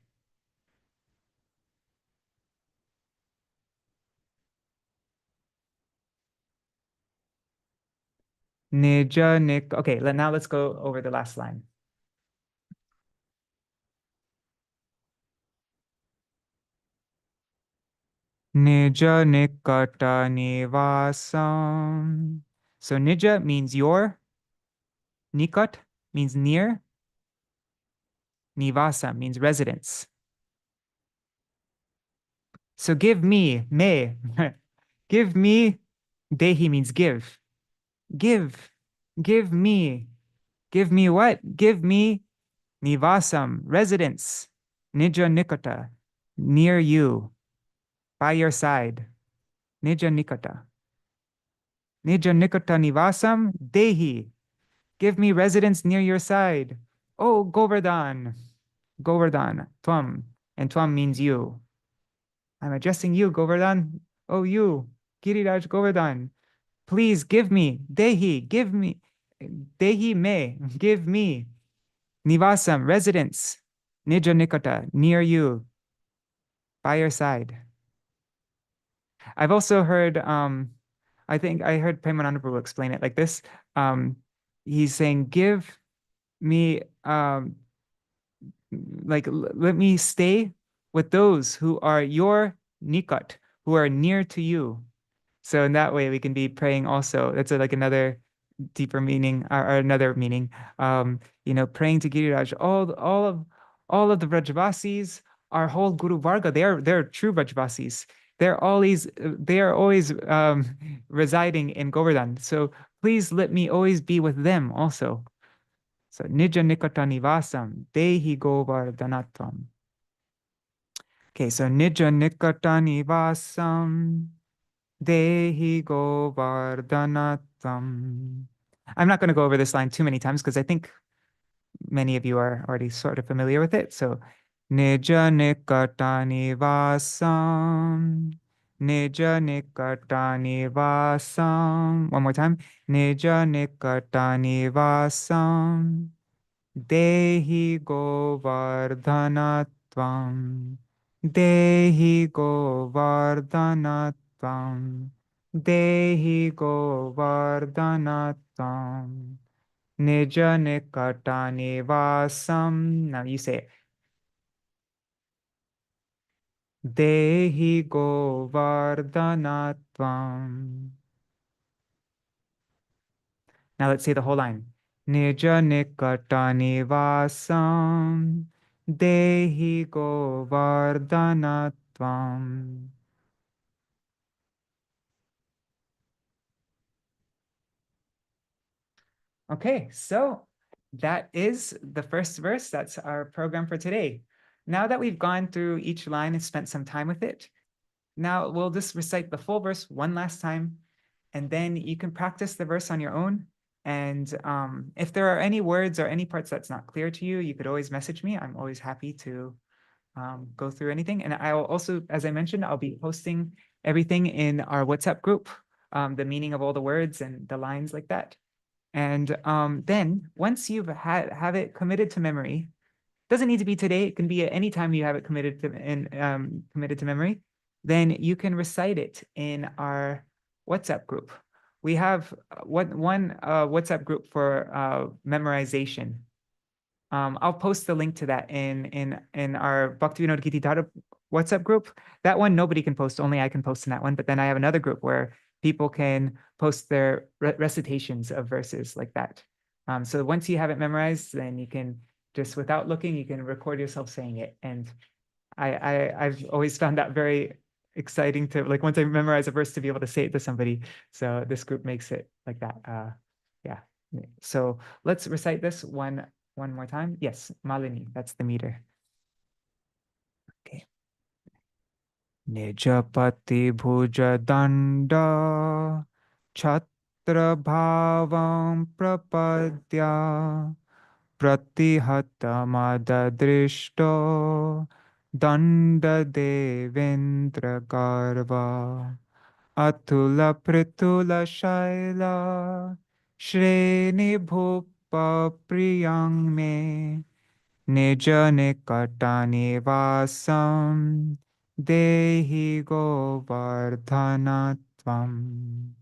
Nija-nik. Okay, now let's go over the last line. Nija-nikaṭa-nivāsaṁ. So nija means your, nikat means near, nivāsa means residence. So give me, me, give me, dehi means give. Give me. Give me what? Give me nivāsaṁ, residence. Nija-nikaṭa, near you, by your side. Nija-nikaṭa. Nija-nikaṭa-nivāsaṁ, dehi. Give me residence near your side. Oh, Govardhan. Govardhan, tvam. And tvam means you. I'm addressing you, Govardhan. Oh, you, Giriraj Govardhan. Please give me, dehi, give me, dehi me, give me, nivāsaṁ, residence, nija-nikaṭa, near you, by your side. I've also heard, I think I heard Premananda Prabhu explain it like this. He's saying, give me, let me stay with those who are your nikat, who are near to you. So in that way, we can be praying also. That's like another deeper meaning or another meaning. Praying to Giriraj, all of the Vrajavasis, our whole Guru Varga, they're true Vrajavasis. They are always residing in Govardhan. So please let me always be with them also. So nija-nikaṭa-nivāsaṁ, dehi Govardhanatvam. Okay, so nija-nikaṭa-nivāsaṁ, dehi Govardhanatvam. I'm not going to go over this line too many times because I think many of you are already sort of familiar with it. So nija-nikaṭa-nivāsaṁ, nija-nikaṭa-nivāsaṁ. One more time. Nija-nikaṭa-nivāsaṁ, dehi Govardhanatvam. Dehi Govardhanatvam. Dehi Govardhanatvam. Nija-nikaṭa-nivāsaṁ. Now you say it. Dehi Govardhanatvam. Now let's say the whole line. Nija-nikaṭa-nivāsaṁ, dehi Govardhanatvam. Okay, so that is the first verse. That's our program for today. Now that we've gone through each line and spent some time with it, now we'll just recite the full verse one last time, and then you can practice the verse on your own. And if there are any words or any parts that's not clear to you, you could always message me. I'm always happy to go through anything. And I will also, as I mentioned, I'll be posting everything in our WhatsApp group, the meaning of all the words and the lines like that. And then once you've have it committed to memory, doesn't need to be today. It can be at any time you have it committed to memory. Then you can recite it in our WhatsApp group. We have one WhatsApp group for memorization. I'll post the link to that in our Bhaktivinoda Gita Dada WhatsApp group. That one nobody can post, only I can post in that one. But then I have another group where people can post their recitations of verses like that. So once you have it memorized, then you can just without looking, you can record yourself saying it. And I've always found that very exciting to like once I memorize a verse to be able to say it to somebody. So this group makes it like that. Yeah. So let's recite this one more time. Yes, Malini, that's the meter. Okay. Nija-pati-bhuja-daṇḍa-cchatra-bhāvaṁ prapadya pratihatamādadriṣṭo daṇḍa-devendra-garva atula-pṛthula-śaila-śreṇi-bhūpa priyaṁ me nija-nikaṭa-nivāsaṁ dehi Govardhana tvam.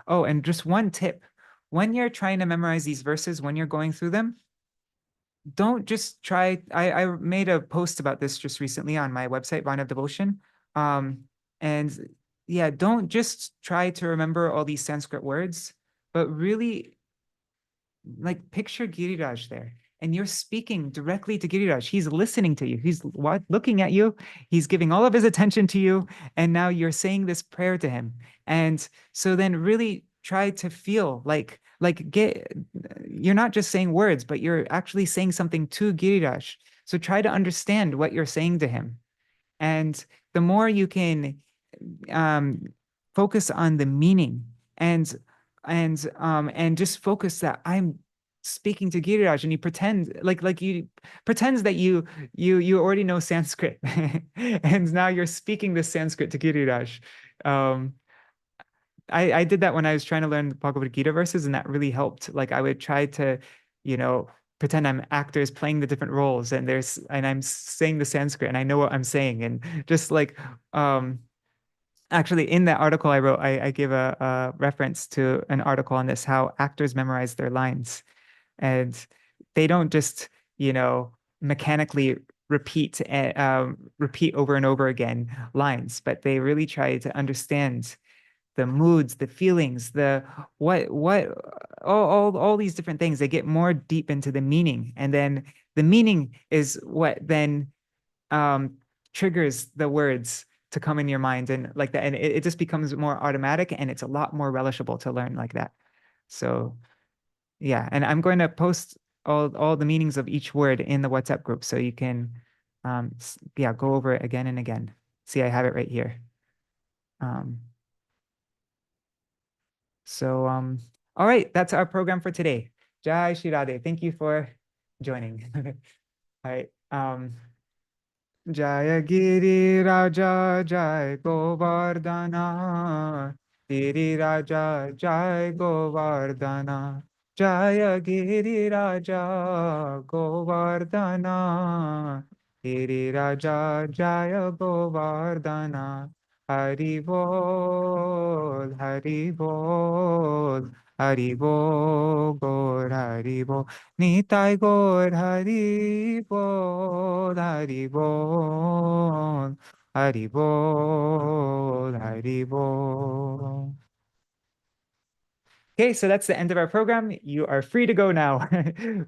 Oh, and just one tip. When you're trying to memorize these verses, when you're going through them, don't just try. I made a post about this just recently on my website, Vine of Devotion. And yeah, don't just try to remember all these Sanskrit words, but really like picture Giriraj there. And you're speaking directly to Giriraj. He's listening to you. He's looking at you. He's giving all of his attention to you. And now you're saying this prayer to him. And so then really try to feel you're not just saying words, but you're actually saying something to Giriraj. So try to understand what you're saying to him. And the more you can focus on the meaning and just focus that I'm speaking to Giriraj, and you pretend pretends that you already know Sanskrit, and now you're speaking this Sanskrit to Giriraj. I did that when I was trying to learn the Bhagavad Gita verses, and that really helped. Like I would try to, pretend I'm actors playing the different roles, and I'm saying the Sanskrit, and I know what I'm saying, and just actually, in that article I wrote, I gave a reference to an article on this, how actors memorize their lines. And they don't just, mechanically repeat over and over again lines, but they really try to understand the moods, the feelings, the all these different things. They get more deep into the meaning. And then the meaning is what then triggers the words to come in your mind and like that. And it just becomes more automatic, and it's a lot more relishable to learn like that. So yeah, and I'm going to post all the meanings of each word in the WhatsApp group, so you can go over it again and again. See, I have it right here. All right, that's our program for today. Jai Shri Radhe. Thank you for joining. All right. Jaya Giri Raja Jai Govardhana. Giri Raja Jai Govardhana. Jaya Giri Raja Govardhana. Giri Raja Jaya Govardhana. Hari Bol, Hari Bol, Hari Bol, Gaur Hari Bol. Nitai Gaur Hari Bol, Hari Bol, Hari Bol, Hari Bol. Okay, so that's the end of our program. You are free to go now.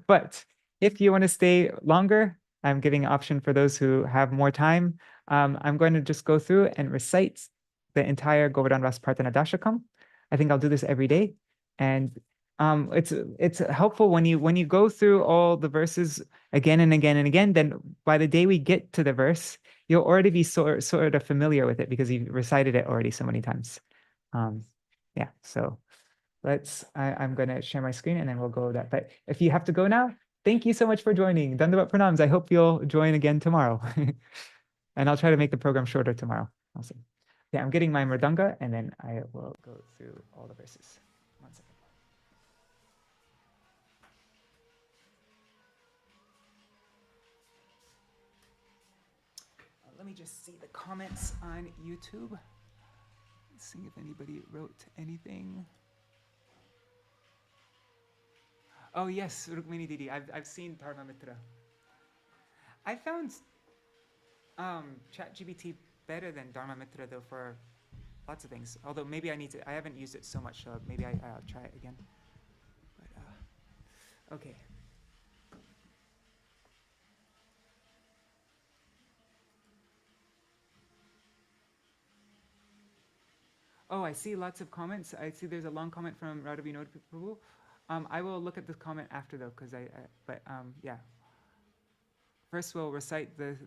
But if you want to stay longer, I'm giving an option for those who have more time. I'm going to just go through and recite the entire Govardhana-vāsa-prārthanā-daśakam. I think I'll do this every day. And it's helpful when you go through all the verses again and again and again. Then by the day we get to the verse, you'll already be sort of familiar with it because you've recited it already so many times. Yeah, so I'm going to share my screen and then we'll go with that. But if you have to go now, thank you so much for joining. Dandavat pranams. I hope you'll join again tomorrow. And I'll try to make the program shorter tomorrow. Awesome. Yeah, I'm getting my mridanga and then I will go through all the verses. 1 second. Let me just see the comments on YouTube. Let's see if anybody wrote anything. Oh yes, Rukmini Didi. I've seen Dharmamitra. I found ChatGPT better than Dharmamitra though for lots of things. Although maybe I haven't used it so much, so maybe I'll try it again. But okay. Oh, I see lots of comments. I see there's a long comment from Radha Vinod Prabhu. I will look at the comment after though, because yeah. First we'll recite the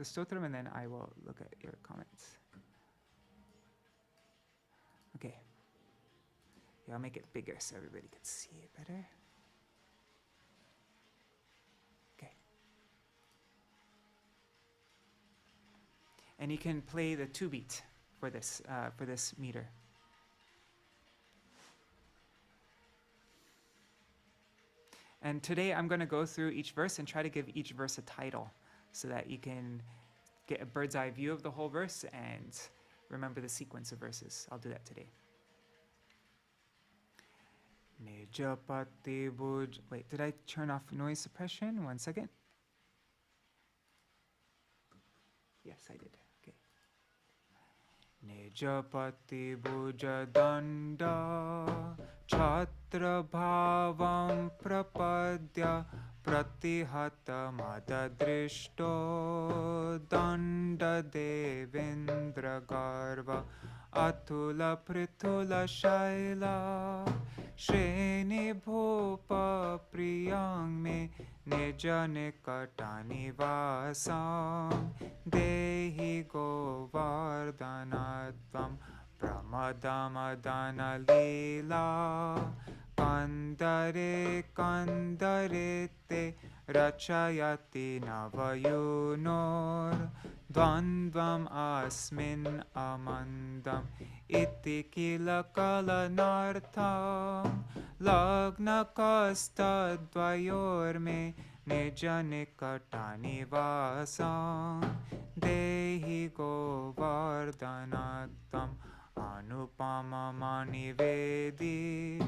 stotram and then I will look at your comments. Okay. Yeah, I'll make it bigger so everybody can see it better. Okay. And you can play the 2-beat for this meter. And today I'm going to go through each verse and try to give each verse a title so that you can get a bird's eye view of the whole verse and remember the sequence of verses. I'll do that today. Nija-pati-bhuja. Wait, did I turn off noise suppression? 1 second. Yes, I did. Okay. Nija-pati-bhuja-daṇḍa-cchatra-bhāvaṁ prapadya pratihatamādadrishto daṇḍa-devendra-garva atula-pṛthula-śaila-śreṇi-bhūpa priyaṁ nija-nikaṭa-nivāsaṁ dehi Govardhana tvam pramadama-dana-lila kandare te rachayati navayunor dvandvam asmin amandam iti kila kalanartham lagnakastadvayorme nija-nikaṭa-nivāsaṁ dehi Govardhana tvam anupamamani-vedi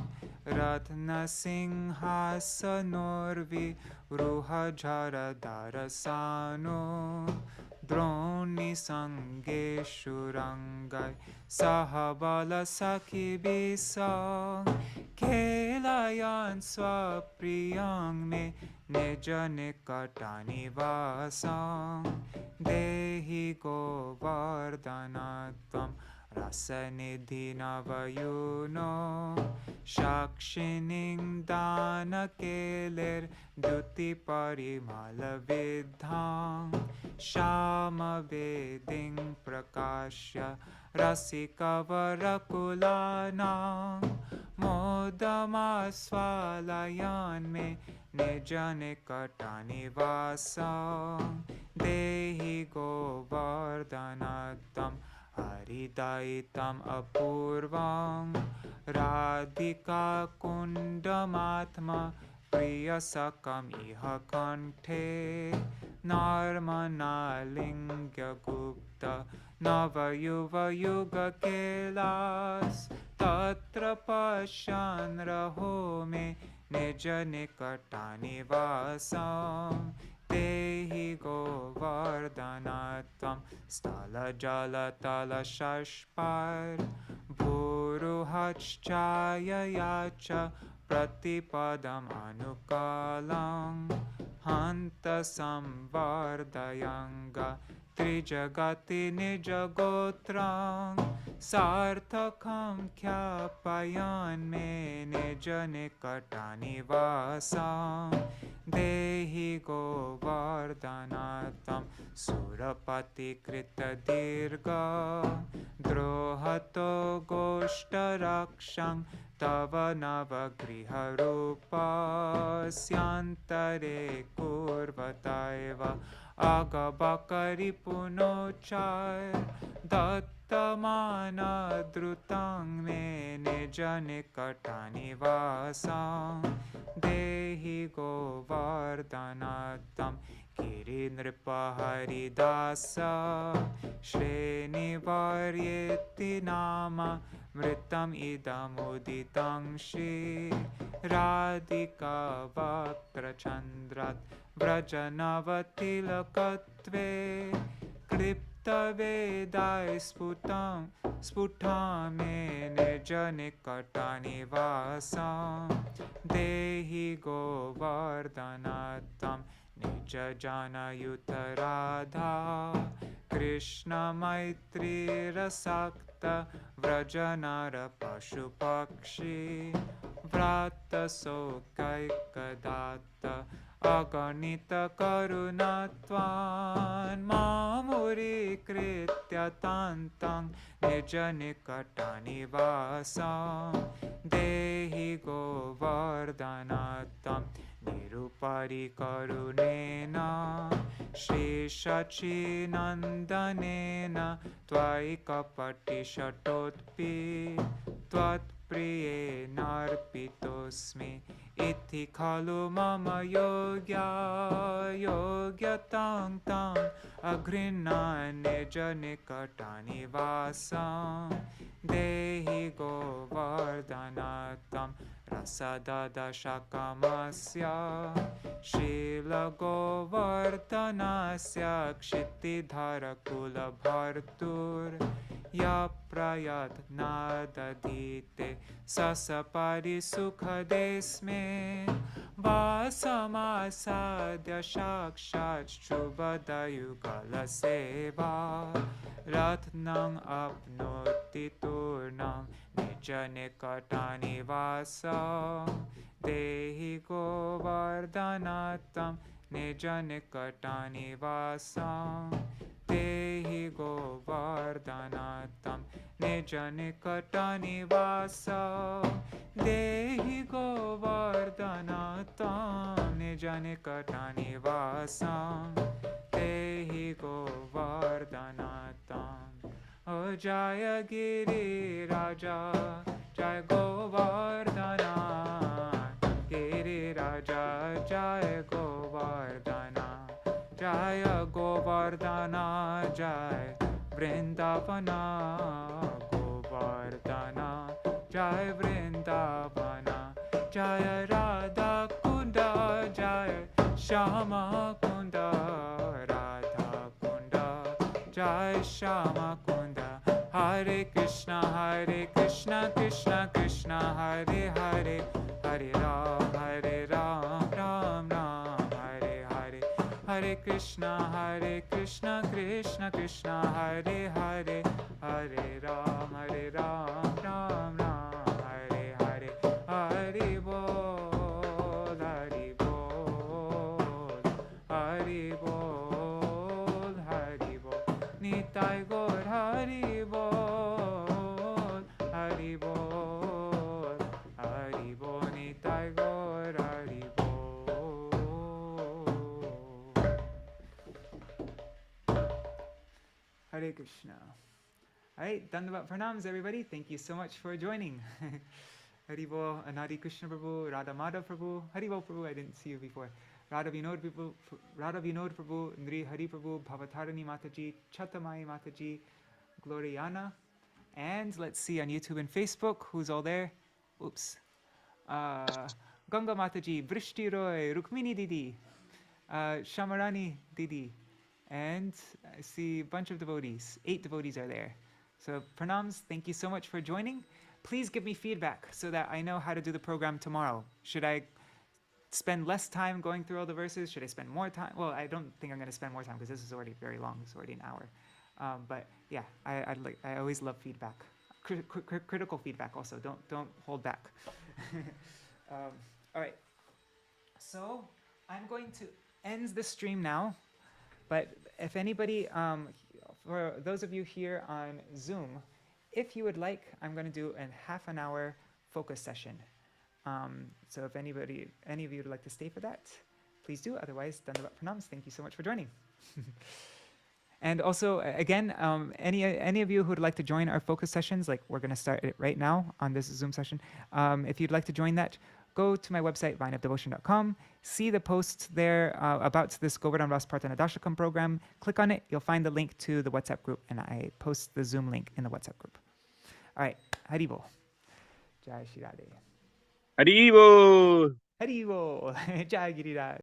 ratna-singhasanorvi-ruha-jara-darasano droni-sangeshu rangai sahabala-sakhi-bisa khelayan swa-priyaṁ me nija-nikaṭa-nivāsaṁ dehi Govardhana tvam rasanidhi navayuno shakshining dana-keler duti-parimala-vidhaṁ shama-veding prakashya rasika-varakulanam modama-swalayan me nija-nikaṭa-nivāsaṁ dehi Govardhana tvam haridaitam apurvam radhika kundamatma priyasakam iha kanthe narmanalingya gupta navayuva yuga kelas tatra pasyan raho me nija-nikaṭa-nivāsaṁ dehi Govardhana tvam stala jala tala shashpar bhuruhachchaya yacha pratipadam anukalam hanta samvardayanga trijagati nijagotram sarthakam kyapayan me nija-nikaṭa-nivāsaṁ dehi Govardhana tvam surapati-krita-dirga drohato goshta-rakshang tava navagriha-rupa syantare kurvataiva agabakari punochar dattamana drutang me nija-nikaṭa-nivāsaṁ dehi Govardhana tvam Girinripa-haridasa Śreṇi-varyeti nama mritam idam uditam Śrī Radhika-vaktra-chandrat vrajanavatilakatve kripta-vedai sputame nija-nikaṭa-nivāsaṁ dehi Govardhana-tvam nija-jana-yuta-radha Krishna Maitri Rasakta Vrajanara Pashu-pakshi Vrata Sokaikadatta Aganita Karunatvan Mamuri Kritya Tantang nija-nikaṭa-nivāsaṁ dehi Govardhanatam nirupari karunena Śrī Sachinandanena tvaikapati-shatotpi tvat priyenarpitosmi iti khalu mama yogya tang tang agrina nija-nikaṭa-nivāsaṁ dehi Govardhanatam rasadadashakamasya Śrīla Govardhanasya kshitidhara-kula-bhartur ya prayat nadadite sasapari sukhadesme vasamasadya shakshat shubhadayugala seva ratnang apnoti turnam nija-nikaṭa-nivāsaṁ dehi Govardhanatam nija-nikaṭa-nivāsaṁ dehi Govardhanatam nija-nikaṭa-nivāsaṁ dehi Govardhanatam nija-nikaṭa-nivāsaṁ dehi Govardhanatam. O Jaya Giri Raja Jaya Govardhana Giri Raja Jaya Govardhana Jaya Govardhana Jaya Vrindavana Govardhana Jaya Vrindavana Jaya Radha Kunda Jaya Shama Kunda Radha Kunda Jaya Shama Kunda Hare Krishna Krishna Krishna Hare Hare Hare Ram Ram Ram Hare Hare Hare Krishna Krishna Krishna Hare Hare Hare Ram Ram Ram Hare Hare Hari Bol Hari Bol Hari Bol Hari Bol Nitai Gaur Hari Bol Hari Bol Hari Bol Nitai Gaur Hari Bol. Hare Krishna. All right, Dandavad Pranams, everybody. Thank you so much for joining. Haribol, Anadi Krishna Prabhu, Radha Madhav Prabhu, Haribol Prabhu, I didn't see you before. Radha Vinod Prabhu, Nri Hari Prabhu, Bhavatarani Mataji, Chatamai Mataji, Gloriana. And let's see on YouTube and Facebook, who's all there? Oops. Ganga Mataji, Vrishti Roy, Rukmini Didi, Shamarani Didi. And I see a bunch of devotees. 8 devotees are there. So pranams, thank you so much for joining. Please give me feedback so that I know how to do the program tomorrow. Should I spend less time going through all the verses? Should I spend more time? Well, I don't think I'm going to spend more time because this is already very long. It's already an hour. But yeah, I always love feedback. Critical feedback also. Don't hold back. All right. So I'm going to end the stream now. But if anybody, for those of you here on Zoom, if you would like, I'm going to do a half an hour focus session. So if any of you would like to stay for that, please do. Otherwise, Dandavad Pranams. Thank you so much for joining. And also, again, any of you who would like to join our focus sessions, like we're going to start it right now on this Zoom session. If you'd like to join that, go to my website, vineofdevotion.com, see the post there about this Devarāja-Indra program. Click on it. You'll find the link to the WhatsApp group, and I post the Zoom link in the WhatsApp group. All right. Haribo. Jai Shri Radhe. Haribo. Haribo. Jai Giriraj.